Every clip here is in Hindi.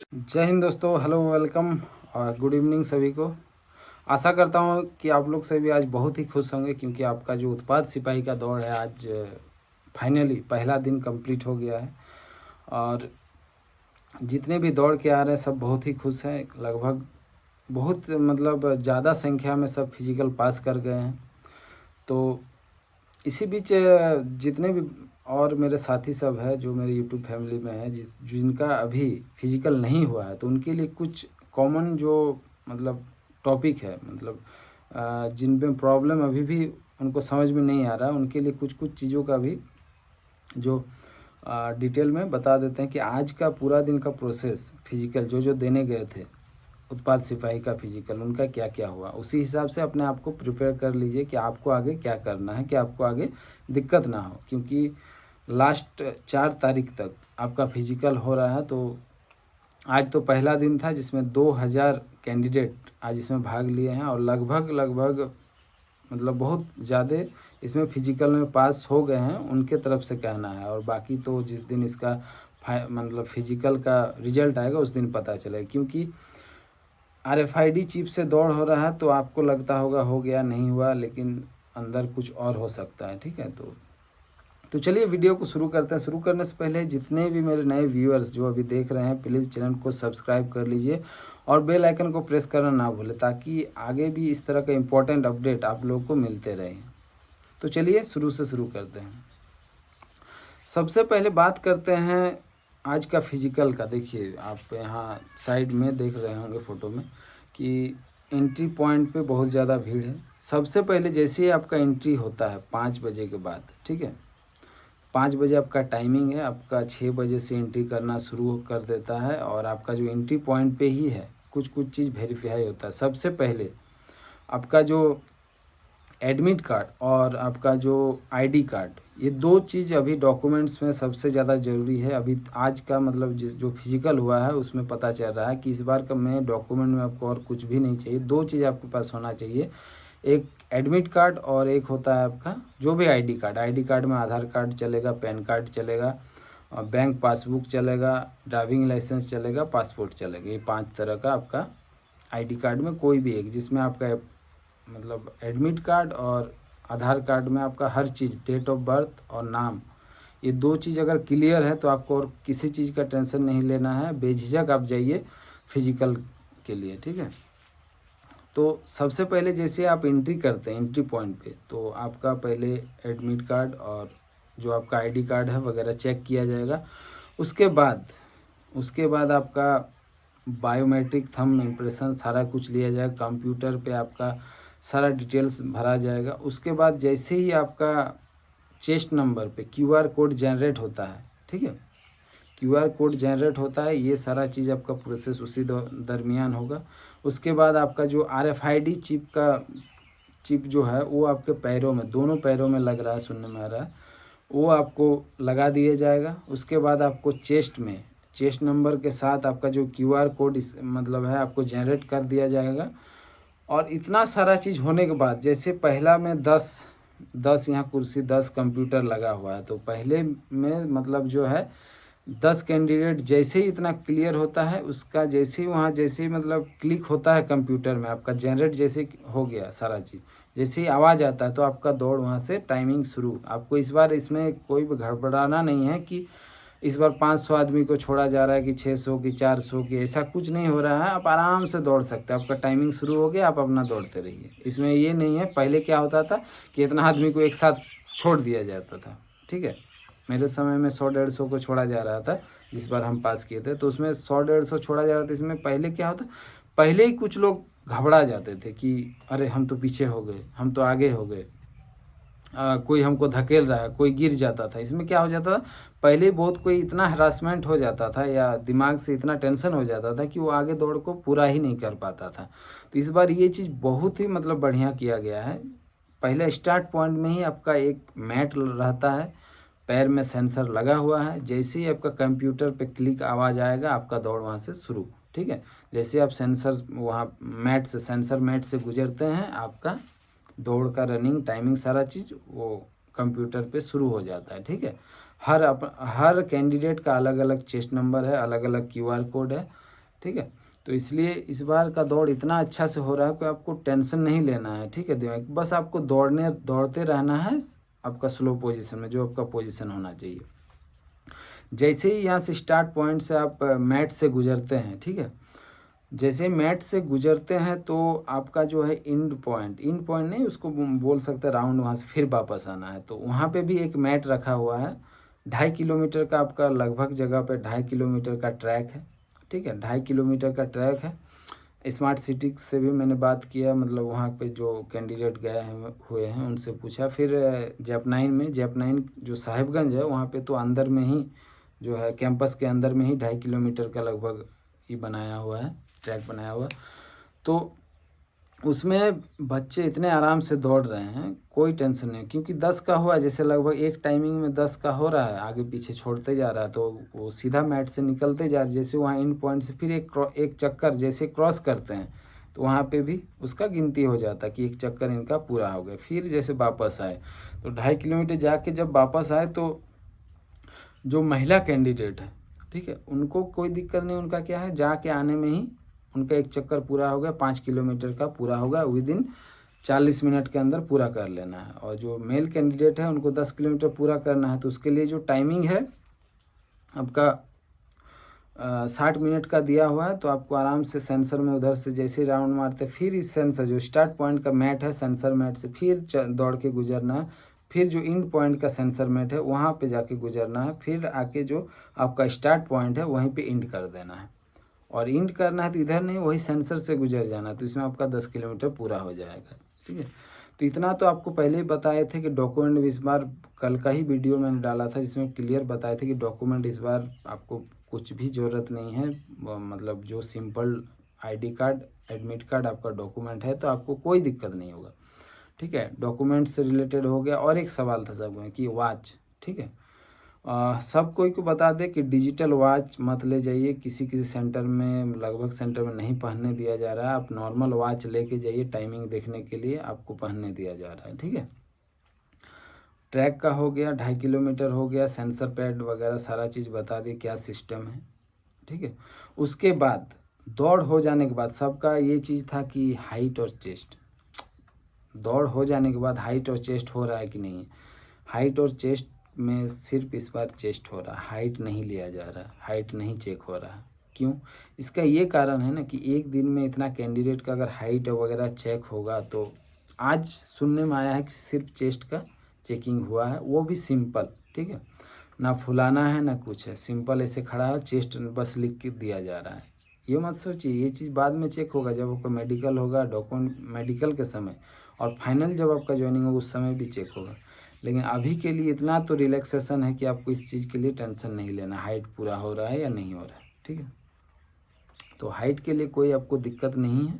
जय हिंद दोस्तों, हेलो, वेलकम और गुड इवनिंग सभी को। आशा करता हूँ कि आप लोग सभी आज बहुत ही खुश होंगे क्योंकि आपका जो उत्पाद सिपाही का दौड़ है आज फाइनली पहला दिन कंप्लीट हो गया है। और जितने भी दौड़ के आ रहे हैं सब बहुत ही खुश हैं। लगभग बहुत मतलब ज़्यादा संख्या में सब फिजिकल पास कर गए हैं। तो इसी बीच जितने भी और मेरे साथी सब है जो मेरे यूट्यूब फैमिली में है जिनका अभी फिजिकल नहीं हुआ है, तो उनके लिए कुछ कॉमन जो मतलब टॉपिक है, मतलब जिन पे प्रॉब्लम अभी भी उनको समझ में नहीं आ रहा है, उनके लिए कुछ कुछ चीज़ों का भी जो डिटेल में बता देते हैं कि आज का पूरा दिन का प्रोसेस फिजिकल जो जो देने गए थे उत्पाद सिपाही का फिजिकल, उनका क्या क्या हुआ। उसी हिसाब से अपने आप को प्रिपेयर कर लीजिए कि आपको आगे क्या करना है, कि आपको आगे दिक्कत ना हो। क्योंकि लास्ट 4 तारीख तक आपका फिजिकल हो रहा है। तो आज तो पहला दिन था जिसमें 2000 कैंडिडेट आज इसमें भाग लिए हैं और लगभग लगभग मतलब बहुत ज़्यादा इसमें फिजिकल में पास हो गए हैं, उनके तरफ से कहना है। और बाकी तो जिस दिन इसका मतलब फिजिकल का रिजल्ट आएगा उस दिन पता चलेगा। क्योंकि RFID चिप से दौड़ हो रहा है तो आपको लगता होगा हो गया, नहीं हुआ, लेकिन अंदर कुछ और हो सकता है। ठीक है, तो चलिए वीडियो को शुरू करते हैं। शुरू करने से पहले जितने भी मेरे नए व्यूअर्स जो अभी देख रहे हैं, प्लीज़ चैनल को सब्सक्राइब कर लीजिए और बेल आइकन को प्रेस करना ना भूलें, ताकि आगे भी इस तरह का इम्पोर्टेंट अपडेट आप लोगों को मिलते रहे। तो चलिए शुरू से शुरू करते हैं। सबसे पहले बात करते हैं आज का फिजिकल का। देखिए आप यहाँ साइड में देख रहे होंगे फ़ोटो में कि एंट्री पॉइंट पे बहुत ज़्यादा भीड़ है। सबसे पहले जैसे ही आपका एंट्री होता है 5 बजे के बाद, ठीक है, 5 बजे आपका टाइमिंग है, आपका 6 बजे से एंट्री करना शुरू कर देता है। और आपका जो एंट्री पॉइंट पे ही है कुछ कुछ चीज़ वेरीफाई होता है। सबसे पहले आपका जो एडमिट कार्ड और आपका जो आईडी कार्ड, ये दो चीज़ अभी डॉक्यूमेंट्स में सबसे ज़्यादा ज़रूरी है। अभी आज का मतलब जो फिजिकल हुआ है उसमें पता चल रहा है कि इस बार का में डॉक्यूमेंट में आपको और कुछ भी नहीं चाहिए, दो चीज़ आपके पास होना चाहिए। एक एडमिट कार्ड और एक होता है आपका जो भी आईडी कार्ड। आईडी कार्ड में आधार कार्ड चलेगा, पैन कार्ड चलेगा, बैंक पासबुक चलेगा, ड्राइविंग लाइसेंस चलेगा, पासपोर्ट चलेगा। ये 5 तरह का आपका आईडी कार्ड में कोई भी एक, जिसमें आपका मतलब एडमिट कार्ड और आधार कार्ड में आपका हर चीज़, डेट ऑफ बर्थ और नाम, ये दो चीज़ अगर क्लियर है तो आपको और किसी चीज़ का टेंशन नहीं लेना है। बेझिझक आप जाइए फिजिकल के लिए, ठीक है। तो सबसे पहले जैसे आप एंट्री करते हैं एंट्री पॉइंट पे, तो आपका पहले एडमिट कार्ड और जो आपका आईडी कार्ड है वगैरह चेक किया जाएगा। उसके बाद आपका बायोमेट्रिक थंब इम्प्रेशन सारा कुछ लिया जाएगा। कंप्यूटर पे आपका सारा डिटेल्स भरा जाएगा। उसके बाद जैसे ही आपका चेस्ट नंबर पे QR कोड जनरेट होता है, ठीक है, QR कोड जनरेट होता है, ये सारा चीज़ आपका प्रोसेस उसी दरमियान होगा। उसके बाद आपका जो RFID चिप जो है वो आपके पैरों में, दोनों पैरों में लग रहा है, सुनने में आ रहा है, वो आपको लगा दिया जाएगा। उसके बाद आपको चेस्ट में चेस्ट नंबर के साथ आपका जो QR कोड इस मतलब है आपको जनरेट कर दिया जाएगा। और इतना सारा चीज़ होने के बाद जैसे पहला में 10 यहाँ कुर्सी 10 कंप्यूटर लगा हुआ है, तो पहले में मतलब जो है 10 कैंडिडेट जैसे ही इतना क्लियर होता है, उसका जैसे ही वहाँ जैसे ही मतलब क्लिक होता है कंप्यूटर में, आपका जनरेट जैसे हो गया सारा चीज़, जैसे ही आवाज़ आता है तो आपका दौड़ वहाँ से टाइमिंग शुरू। आपको इस बार इसमें कोई भी घबराना नहीं है कि इस बार 500 आदमी को छोड़ा जा रहा है कि 600 की 400 की, ऐसा कुछ नहीं हो रहा है। आप आराम से दौड़ सकते हैं। आपका टाइमिंग शुरू हो गया, आप अपना दौड़ते रहिए। इसमें ये नहीं है पहले क्या होता था कि इतना आदमी को एक साथ छोड़ दिया जाता था, ठीक है। मेरे समय में 100-150 को छोड़ा जा रहा था। जिस बार हम पास किए थे तो उसमें 100-150 छोड़ा जा रहा था। इसमें पहले क्या होता, पहले ही कुछ लोग घबरा जाते थे कि अरे हम तो पीछे हो गए, हम तो आगे हो गए, कोई हमको धकेल रहा है, कोई गिर जाता था। इसमें क्या हो जाता था, पहले बहुत कोई इतना हरासमेंट हो जाता था या दिमाग से इतना टेंशन हो जाता था कि वो आगे दौड़ को पूरा ही नहीं कर पाता था। तो इस बार ये चीज़ बहुत ही मतलब बढ़िया किया गया है। पहले स्टार्ट पॉइंट में ही आपका एक मैट रहता है, पैर में सेंसर लगा हुआ है। जैसे ही आपका कंप्यूटर पे क्लिक आवाज़ आएगा आपका दौड़ वहाँ से शुरू, ठीक है। जैसे आप सेंसर वहाँ मैट से सेंसर मैट से गुजरते हैं, आपका दौड़ का रनिंग टाइमिंग सारा चीज़ वो कंप्यूटर पे शुरू हो जाता है, ठीक है। हर कैंडिडेट का अलग अलग चेस्ट नंबर है, अलग अलग QR कोड है, ठीक है। तो इसलिए इस बार का दौड़ इतना अच्छा से हो रहा है कि आपको टेंशन नहीं लेना है, ठीक है दिमाग, बस आपको दौड़ते रहना है आपका स्लो पोजीशन में, जो आपका पोजीशन होना चाहिए। जैसे ही यहाँ से स्टार्ट पॉइंट से आप मैट से गुजरते हैं, ठीक है, जैसे मैट से गुजरते हैं तो आपका जो है इंड पॉइंट नहीं, उसको बोल सकते राउंड, वहाँ से फिर वापस आना है। तो वहाँ पे भी एक मैट रखा हुआ है, 2.5 किलोमीटर का आपका लगभग जगह पे 2.5 किलोमीटर का ट्रैक है, ठीक है, 2.5 किलोमीटर का ट्रैक है। स्मार्ट सिटी से भी मैंने बात किया, मतलब वहाँ पे जो कैंडिडेट गए हुए हैं उनसे पूछा। फिर जैप9 जो साहिबगंज है वहाँ पे तो अंदर में ही जो है कैंपस के अंदर में ही 2.5 किलोमीटर का लगभग ये बनाया हुआ है, ट्रैक बनाया हुआ। तो उसमें बच्चे इतने आराम से दौड़ रहे हैं, कोई टेंशन नहीं, क्योंकि 10 का हुआ, जैसे लगभग एक टाइमिंग में 10 का हो रहा है, आगे पीछे छोड़ते जा रहा है, तो वो सीधा मैट से निकलते जा रहे। जैसे वहाँ इन पॉइंट से फिर एक चक्कर जैसे क्रॉस करते हैं तो वहाँ पे भी उसका गिनती हो जाता है कि एक चक्कर इनका पूरा हो गया। फिर जैसे वापस आए तो 2.5 किलोमीटर जाके जब वापस आए तो जो महिला कैंडिडेट है, ठीक है, उनको कोई दिक्कत नहीं, उनका क्या है, जाके आने में ही उनका एक चक्कर पूरा हो गया, 5 किलोमीटर का पूरा होगा विदिन 40 मिनट के अंदर पूरा कर लेना है। और जो मेल कैंडिडेट है उनको 10 किलोमीटर पूरा करना है, तो उसके लिए जो टाइमिंग है आपका 60 मिनट का दिया हुआ है। तो आपको आराम से सेंसर में उधर से जैसे राउंड मारते फिर इस सेंसर जो स्टार्ट पॉइंट का मैट है, सेंसर मैट से फिर दौड़ के गुजरना है, फिर जो इंड पॉइंट का सेंसर मैट है वहाँ पे जाके गुजरना है, फिर आके जो आपका स्टार्ट पॉइंट है वहीं पे इंड कर देना है। और इंड करना है तो इधर नहीं, वही सेंसर से गुजर जाना है, तो इसमें आपका 10 किलोमीटर पूरा हो जाएगा, ठीक है। तो इतना तो आपको पहले ही बताए थे कि डॉक्यूमेंट इस बार, कल का ही वीडियो मैंने डाला था जिसमें क्लियर बताए थे कि डॉक्यूमेंट इस बार आपको कुछ भी ज़रूरत नहीं है, मतलब जो simple ID card, admit card आपका डॉक्यूमेंट है तो आपको कोई दिक्कत नहीं होगा, ठीक है। डॉक्यूमेंट से रिलेटेड हो गया। और एक सवाल था सब में कि वॉच, ठीक है, सब कोई को बता दें कि डिजिटल वॉच मत ले जाइए, किसी सेंटर में, लगभग सेंटर में नहीं पहनने दिया जा रहा है। आप नॉर्मल वॉच लेके जाइए, टाइमिंग देखने के लिए आपको पहनने दिया जा रहा है, ठीक है। ट्रैक का हो गया, 2.5 किलोमीटर हो गया, सेंसर पैड वगैरह सारा चीज़ बता दी क्या सिस्टम है, ठीक है। उसके बाद दौड़ हो जाने के बाद सबका ये चीज़ था कि हाइट और चेस्ट, दौड़ हो जाने के बाद हाइट और चेस्ट हो रहा है कि नहीं। हाइट और चेस्ट में सिर्फ इस बार चेस्ट हो रहा है, हाइट नहीं लिया जा रहा, हाइट नहीं चेक हो रहा। क्यों? इसका ये कारण है ना कि एक दिन में इतना कैंडिडेट का अगर हाइट वगैरह चेक होगा तो आज सुनने में आया है कि सिर्फ चेस्ट का चेकिंग हुआ है, वो भी सिंपल, ठीक है, ना फुलाना है ना कुछ है, सिंपल ऐसे खड़ा है, चेस्ट बस लिख के दिया जा रहा है। ये मत सोचिए, ये चीज़ बाद में चेक होगा जब आपका मेडिकल होगा, डॉक्यूमेंट मेडिकल के समय, और फाइनल जब आपका ज्वाइनिंग होगा उस समय भी चेक होगा। लेकिन अभी के लिए इतना तो रिलैक्सेशन है कि आपको इस चीज़ के लिए टेंशन नहीं लेना, हाइट पूरा हो रहा है या नहीं हो रहा है, ठीक है। तो हाइट के लिए कोई आपको दिक्कत नहीं है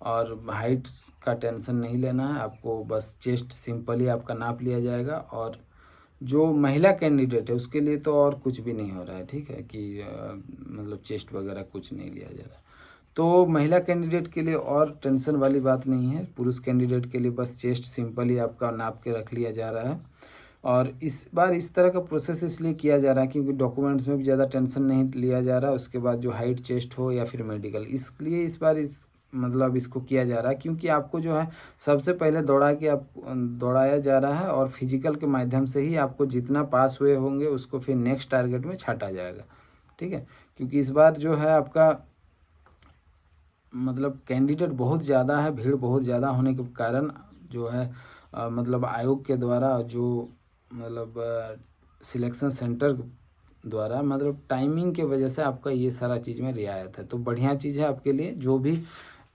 और हाइट का टेंशन नहीं लेना है आपको, बस चेस्ट सिंपली आपका नाप लिया जाएगा। और जो महिला कैंडिडेट है उसके लिए तो और कुछ भी नहीं हो रहा है, ठीक है, कि मतलब चेस्ट वगैरह कुछ नहीं लिया जा रहा। तो महिला कैंडिडेट के लिए और टेंशन वाली बात नहीं है, पुरुष कैंडिडेट के लिए बस चेस्ट सिंपली आपका नाप के रख लिया जा रहा है। और इस बार इस तरह का प्रोसेस इसलिए किया जा रहा है क्योंकि डॉक्यूमेंट्स में भी ज़्यादा टेंशन नहीं लिया जा रहा है। उसके बाद जो हाइट चेस्ट हो या फिर मेडिकल, इसलिए इस बार मतलब इसको किया जा रहा है क्योंकि आपको जो है सबसे पहले दौड़ाया जा रहा है और फिजिकल के माध्यम से ही आपको जितना पास हुए होंगे उसको फिर नेक्स्ट टारगेट में छाटा जाएगा, ठीक है। क्योंकि इस बार जो है आपका मतलब कैंडिडेट बहुत ज़्यादा है, भीड़ बहुत ज़्यादा होने के कारण जो है मतलब आयोग के द्वारा जो मतलब सिलेक्शन सेंटर द्वारा मतलब टाइमिंग के वजह से आपका ये सारा चीज़ में रियायत है। तो बढ़िया चीज़ है आपके लिए। जो भी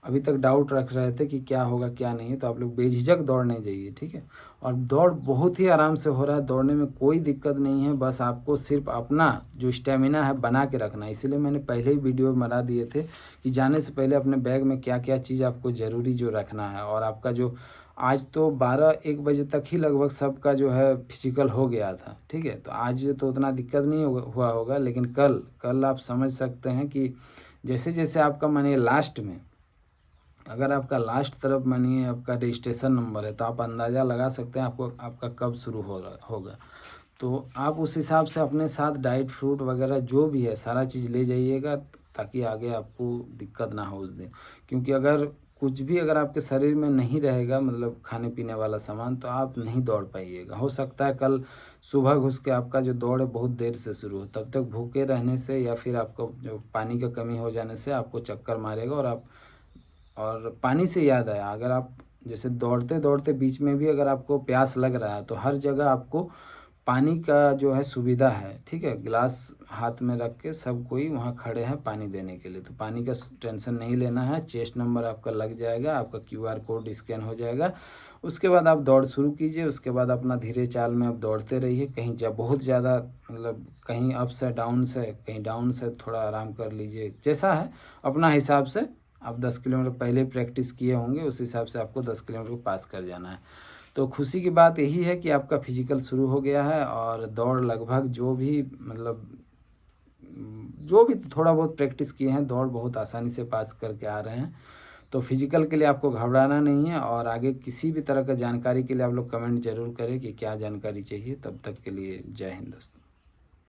अभी तक डाउट रख रहे थे कि क्या होगा क्या नहीं है, तो आप लोग बेझिझक दौड़ने जाइए, ठीक है। और दौड़ बहुत ही आराम से हो रहा है, दौड़ने में कोई दिक्कत नहीं है, बस आपको सिर्फ अपना जो स्टेमिना है बना के रखना है। इसीलिए मैंने पहले ही वीडियो बना दिए थे कि जाने से पहले अपने बैग में क्या क्या चीज़ आपको ज़रूरी जो रखना है। और आपका जो आज तो 12-1 बजे तक ही लगभग सबका जो है फिजिकल हो गया था, ठीक है। तो आज तो उतना दिक्कत नहीं हुआ होगा, लेकिन कल आप समझ सकते हैं कि जैसे जैसे आपका मानिए लास्ट में, अगर आपका लास्ट तरफ मानिए आपका रजिस्ट्रेशन नंबर है तो आप अंदाज़ा लगा सकते हैं आपका कब शुरू होगा। तो आप उस हिसाब से अपने साथ डाइट फ्रूट वगैरह जो भी है सारा चीज़ ले जाइएगा, ताकि आगे आपको दिक्कत ना हो उस दिन। क्योंकि अगर कुछ भी अगर आपके शरीर में नहीं रहेगा, मतलब खाने पीने वाला सामान, तो आप नहीं दौड़ पाइएगा। हो सकता है कल सुबह घुस के आपका जो दौड़ है बहुत देर से शुरू हो, तब तक भूखे रहने से या फिर आपको जो पानी का कमी हो जाने से आपको चक्कर मारेगा। और पानी से याद आया, अगर आप जैसे दौड़ते दौड़ते बीच में भी अगर आपको प्यास लग रहा है, तो हर जगह आपको पानी का जो है सुविधा है, ठीक है। गिलास हाथ में रख के सब कोई वहाँ खड़े हैं पानी देने के लिए, तो पानी का टेंशन नहीं लेना है। चेस्ट नंबर आपका लग जाएगा, आपका QR कोड स्कैन हो जाएगा। उसके बाद आप दौड़ शुरू कीजिए। उसके बाद अपना धीरे चाल में आप दौड़ते रहिए। कहीं जब बहुत ज़्यादा मतलब कहीं अप्स है, डाउन्स है, कहीं डाउन्स है, थोड़ा आराम कर लीजिए, जैसा है अपना हिसाब से। आप 10 किलोमीटर पहले प्रैक्टिस किए होंगे, उस हिसाब से आपको 10 किलोमीटर को पास कर जाना है। तो खुशी की बात यही है कि आपका फिजिकल शुरू हो गया है, और दौड़ लगभग जो भी मतलब जो भी थोड़ा बहुत प्रैक्टिस किए हैं, दौड़ बहुत आसानी से पास करके आ रहे हैं। तो फिजिकल के लिए आपको घबराना नहीं है। और आगे किसी भी तरह का जानकारी के लिए आप लोग कमेंट जरूर करें कि क्या जानकारी चाहिए। तब तक के लिए जय हिंद दोस्तों।